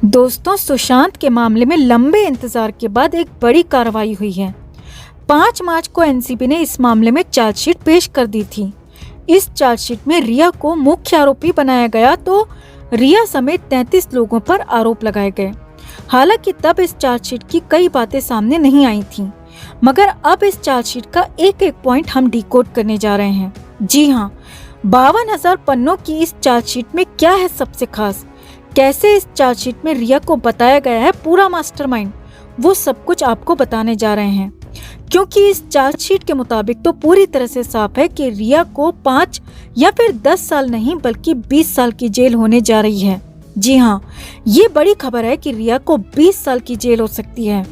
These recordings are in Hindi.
दोस्तों, सुशांत के मामले में लंबे इंतजार के बाद एक बड़ी कार्रवाई हुई है। 5 मार्च को एनसीबी ने इस मामले में चार्जशीट पेश कर दी थी। इस चार्जशीट में रिया को मुख्य आरोपी बनाया गया तो रिया समेत 33 लोगों पर आरोप लगाए गए। हालांकि तब इस चार्जशीट की कई बातें सामने नहीं आई थीं, मगर अब इस चार्जशीट का एक एक पॉइंट हम डिकोड करने जा रहे हैं। जी हाँ, 52,000 पन्नों की इस चार्जशीट में क्या है सबसे खास, कैसे इस चार्जशीट में रिया को बताया गया है पूरा मास्टरमाइंड, वो सब कुछ आपको बताने जा रहे हैं। क्योंकि इस चार्जशीट के मुताबिक तो पूरी तरह से साफ है कि रिया को 5 या फिर 10 साल नहीं बल्कि 20 साल की जेल होने जा रही है। जी हाँ, ये बड़ी खबर है कि रिया को 20 साल की जेल हो सकती है।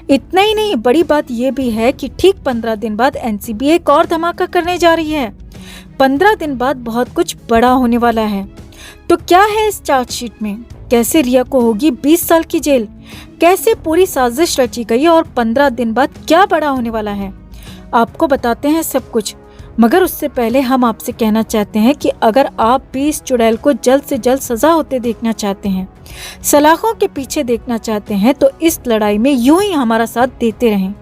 इतना ही नहीं, बड़ी बात ये भी है कि ठीक 15 दिन बाद एनसीबी एक और धमाका करने जा रही है। 15 दिन बाद बहुत कुछ बड़ा होने वाला है। तो क्या है इस चार्जशीट में, कैसे रिया को होगी 20 साल की जेल, कैसे पूरी साजिश रची गई और 15 दिन बाद क्या बड़ा होने वाला है, आपको बताते हैं सब कुछ। मगर उससे पहले हम आपसे कहना चाहते हैं कि अगर आप भी इस चुड़ैल को जल्द से जल्द सजा होते देखना चाहते हैं, सलाखों के पीछे देखना चाहते हैं, तो इस लड़ाई में यूं ही हमारा साथ देते रहें।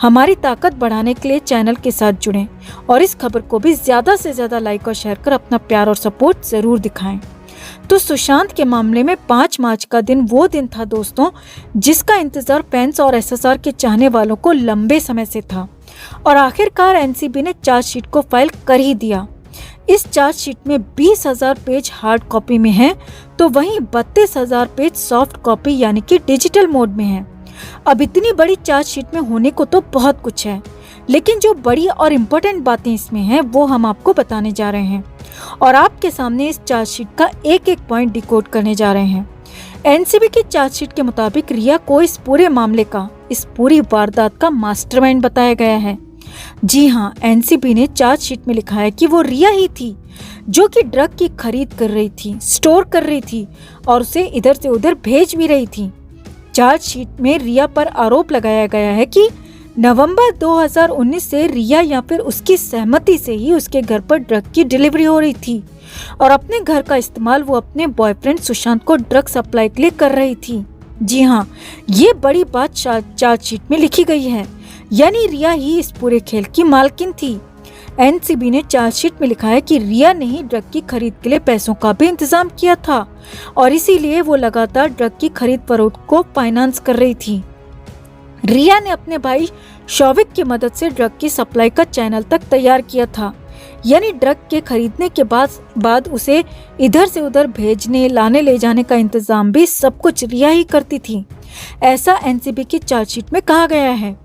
हमारी ताकत बढ़ाने के लिए चैनल के साथ जुड़ें और इस खबर को भी ज्यादा से ज्यादा लाइक और शेयर कर अपना प्यार और सपोर्ट जरूर दिखाएं। तो सुशांत के मामले में 5 मार्च का दिन वो दिन था दोस्तों, जिसका इंतजार फैंस और एसएसआर के चाहने वालों को लंबे समय से था। और आखिरकार एनसीबी ने चार्जशीट को फाइल कर ही दिया। इस चार्जशीट में 20,000 पेज हार्ड कॉपी में है, तो वहीं 32,000 पेज सॉफ्ट कॉपी यानी कि डिजिटल मोड में है। अब इतनी बड़ी चार्जशीट में होने को तो बहुत कुछ है, लेकिन जो बड़ी और इम्पोर्टेंट बातें इसमें हैं वो हम आपको बताने जा रहे हैं और आपके सामने इस चार्जशीट का एक एक पॉइंट डिकोड करने जा रहे हैं। एनसीबी की चार्जशीट के मुताबिक रिया को इस पूरे मामले का, इस पूरी वारदात का मास्टरमाइंड बताया गया है। जी हाँ, एनसीबी ने चार्जशीट में लिखा है कि वो रिया ही थी जो कि ड्रग की खरीद कर रही थी, स्टोर कर रही थी और उसे इधर से उधर भेज भी रही थी। चार्जशीट में रिया पर आरोप लगाया गया है कि नवंबर 2019 से रिया या फिर उसकी सहमति से ही उसके घर पर ड्रग की डिलीवरी हो रही थी और अपने घर का इस्तेमाल वो अपने बॉयफ्रेंड सुशांत को ड्रग सप्लाई के लिए कर रही थी। जी हाँ, ये बड़ी बात चार्जशीट में लिखी गई है, यानी रिया ही इस पूरे खेल की मालकिन थी। एनसीबी ने चार्जशीट में लिखा है कि रिया ने ही ड्रग की खरीद के लिए पैसों का भी इंतजाम किया था और इसीलिए वो लगातार ड्रग की खरीद फरोख्त को फाइनेंस कर रही थी। रिया ने अपने भाई शौविक की मदद से ड्रग की सप्लाई का चैनल तक तैयार किया था, यानी ड्रग के खरीदने के बाद उसे इधर से उधर भेजने, लाने ले जाने का इंतजाम भी सब कुछ रिया ही करती थी। ऐसा एनसीबी की चार्जशीट में कहा गया है।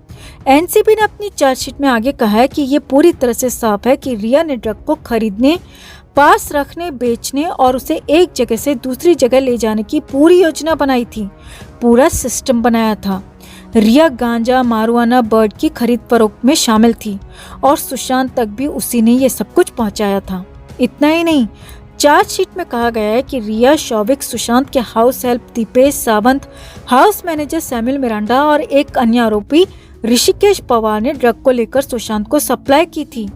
एनसीबी ने अपनी चार्जशीट में आगे कहा है कि ये पूरी तरह से साफ है कि रिया ने ड्रग को खरीदने, पास रखने, बेचने और उसे एक जगह से दूसरी जगह ले जाने की पूरी योजना बनाई थी, पूरा सिस्टम बनाया था। रिया गांजा, मारुआना, बर्ड की खरीद फरोख्त में शामिल थी और सुशांत तक भी उसी ने ये सब कुछ पहुंचाया था। इतना ही नहीं, चार्जशीट में कहा गया है कि रिया, शौविक, सुशांत के house help Dipesh Sawant, house manager Samuel Miranda और एक अन्य आरोपी ऋषिकेश पवार ने ड्रग को लेकर सुशांत को सप्लाई की थी।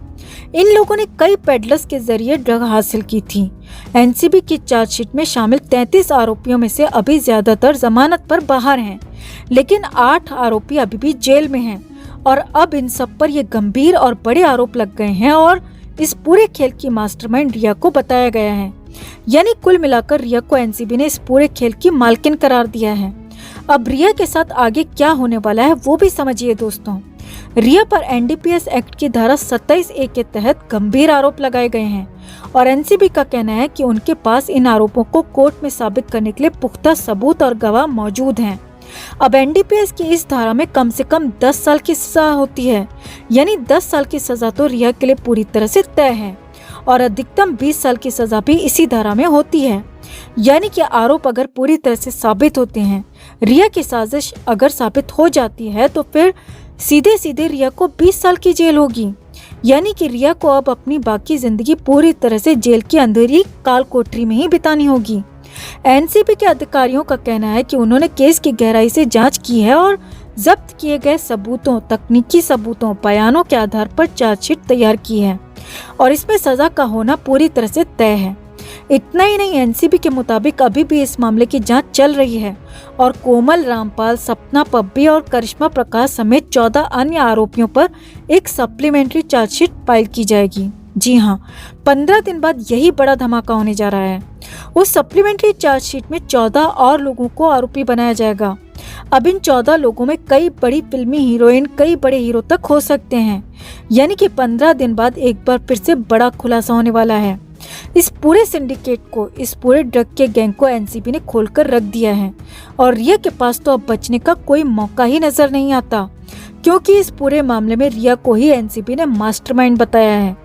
इन लोगों ने कई पेडलर्स के जरिए ड्रग हासिल की थी। एनसीबी की चार्जशीट में शामिल 33 आरोपियों में से अभी ज्यादातर जमानत पर बाहर हैं, लेकिन 8 आरोपी अभी भी जेल में हैं और अब इन सब पर ये गंभीर और बड़े आरोप लग गए हैं और इस पूरे खेल की मास्टरमाइंड रिया को बताया गया है। यानी कुल मिलाकर रिया को एनसीबी ने इस पूरे खेल की मालकिन करार दिया है। अब रिया के साथ आगे क्या होने वाला है वो भी समझिए दोस्तों। रिया पर एनडीपीएस एक्ट की धारा 27A के तहत गंभीर आरोप लगाए गए हैं और एनसीबी का कहना है कि उनके पास इन आरोपों को कोर्ट में साबित करने के लिए पुख्ता सबूत और गवाह मौजूद हैं। अब एनडीपीएस की इस धारा में कम से कम 10 साल की सजा होती है, यानी 10 साल की सजा तो रिया के लिए पूरी तरह से तय है और अधिकतम 20 साल की सजा भी इसी धारा में होती है। यानी कि आरोप अगर पूरी तरह से साबित होते हैं, रिया की साजिश अगर साबित हो जाती है, तो फिर सीधे सीधे रिया को 20 साल की जेल होगी। यानी कि रिया को अब अपनी बाकी जिंदगी पूरी तरह से जेल की अंधेरी काल कोठरी में ही बितानी होगी। एनसीबी के अधिकारियों का कहना है कि उन्होंने केस की गहराई से जांच की है और जब्त किए गए सबूतों, तकनीकी सबूतों, बयानों के आधार पर चार्जशीट तैयार की है और इसमें सजा का होना पूरी तरह से तय है। इतना ही नहीं, एनसीबी के मुताबिक अभी भी इस मामले की जांच चल रही है और कोमल रामपाल, सपना पब्बी और करिश्मा प्रकाश समेत 14 अन्य आरोपियों पर एक सप्लीमेंट्री चार्जशीट फाइल की जाएगी। जी हाँ, 15 दिन बाद यही बड़ा धमाका होने जा रहा है। उस सप्लीमेंट्री चार्जशीट में 14 और लोगों को आरोपी बनाया जाएगा। अब इन 14 लोगों में कई बड़ी फिल्मी हीरोइन, कई बड़े हीरो तक हो सकते हैं। यानी कि 15 दिन बाद एक बार फिर से बड़ा खुलासा होने वाला है। इस पूरे सिंडिकेट को, इस पूरे ड्रग के गैंग को एनसीबी ने खोलकर रख दिया है और रिया के पास तो अब बचने का कोई मौका ही नजर नहीं आता, क्योंकि इस पूरे मामले में रिया को ही एनसीबी ने मास्टरमाइंड बताया है।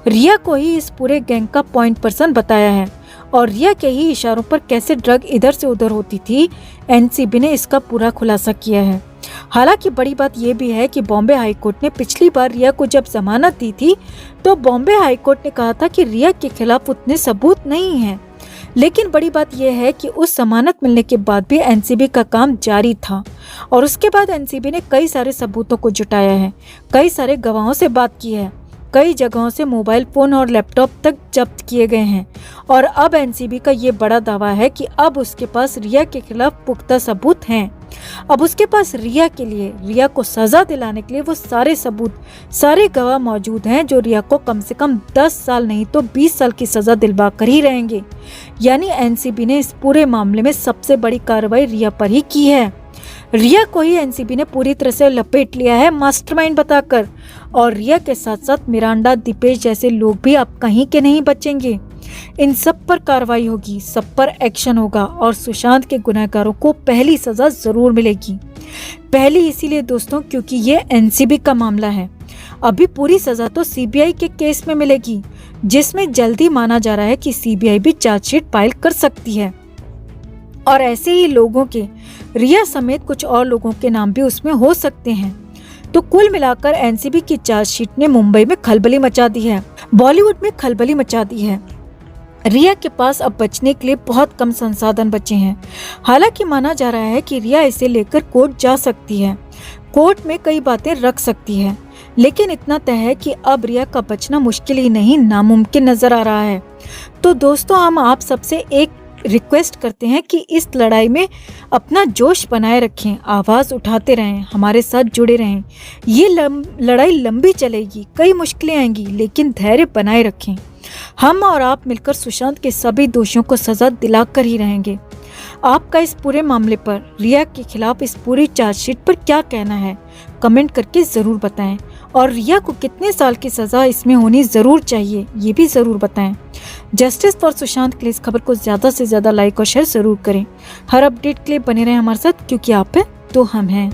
रिया को ही इस पूरे गैंग का पॉइंट पर्सन बताया है और रिया के ही इशारों पर कैसे ड्रग इधर से उधर होती थी, एनसीबी ने इसका पूरा खुलासा किया है। हालांकि बड़ी बात यह भी है कि बॉम्बे हाईकोर्ट ने पिछली बार रिया को जब जमानत दी थी तो बॉम्बे हाईकोर्ट ने कहा था कि रिया के खिलाफ उतने सबूत नहीं हैं। लेकिन बड़ी बात यह है कि उस जमानत मिलने के बाद भी एनसीबी का काम जारी था और उसके बाद एनसीबी ने कई सारे सबूतों को जुटाया है, कई सारे गवाहों से बात की है, कई जगहों से मोबाइल फोन और लैपटॉप तक जब्त किए गए हैं और अब एनसीबी का ये बड़ा दावा है कि अब उसके पास रिया के खिलाफ पुख्ता सबूत हैं। अब उसके पास रिया के लिए, रिया को सजा दिलाने के लिए वो सारे सबूत, सारे गवाह मौजूद हैं जो रिया को कम से कम 10 साल नहीं तो 20 साल की सजा दिलवा कर ही रहेंगे। यानी एनसीबी ने इस पूरे मामले में सबसे बड़ी कार्रवाई रिया पर ही की है। रिया को ही एनसीबी ने पूरी तरह से लपेट लिया है मास्टरमाइंड बताकर और रिया के साथ साथ मिरांडा, दीपेश जैसे लोग भी अब कहीं के नहीं बचेंगे। इन सब पर कार्रवाई होगी, सब पर एक्शन होगा और सुशांत के गुनहगारों को पहली सजा जरूर मिलेगी। पहली इसीलिए दोस्तों क्योंकि ये एनसीबी का मामला है। अभी पूरी सजा तो सीबीआई के केस में मिलेगी, जिसमें जल्दी माना जा रहा है कि सीबीआई भी चार्जशीट फाइल कर सकती है और ऐसे ही लोगों के, रिया समेत कुछ और लोगों के नाम भी उसमें हो सकते हैं। तो कुल मिलाकर एनसीबी की चार्जशीट ने मुंबई में खलबली मचा दी है, बॉलीवुड में खलबली मचा दी है। रिया के पास अब बचने के लिए बहुत कम संसाधन बचे हैं। हालांकि माना जा रहा है कि रिया इसे लेकर कोर्ट जा सकती है, कोर्ट में कई बातें रख सकती है, लेकिन इतना तय है कि अब रिया का बचना मुश्किल ही नहीं, नामुमकिन नजर आ रहा है। तो दोस्तों, हम आप सबसे एक रिक्वेस्ट करते हैं कि इस लड़ाई में अपना जोश बनाए रखें, आवाज़ उठाते रहें, हमारे साथ जुड़े रहें। ये लड़ाई लंबी चलेगी, कई मुश्किलें आएंगी, लेकिन धैर्य बनाए रखें। हम और आप मिलकर सुशांत के सभी दोषियों को सजा दिलाकर ही रहेंगे। आपका इस पूरे मामले पर, रिया के खिलाफ इस पूरी चार्जशीट पर क्या कहना है, कमेंट करके ज़रूर बताएं और रिया को कितने साल की सज़ा इसमें होनी ज़रूर चाहिए, ये भी ज़रूर बताएं। जस्टिस फॉर सुशांत के लिए इस खबर को ज़्यादा से ज़्यादा लाइक और शेयर ज़रूर करें। हर अपडेट के लिए बने रहें हमारे साथ, क्योंकि आप हैं तो हम हैं।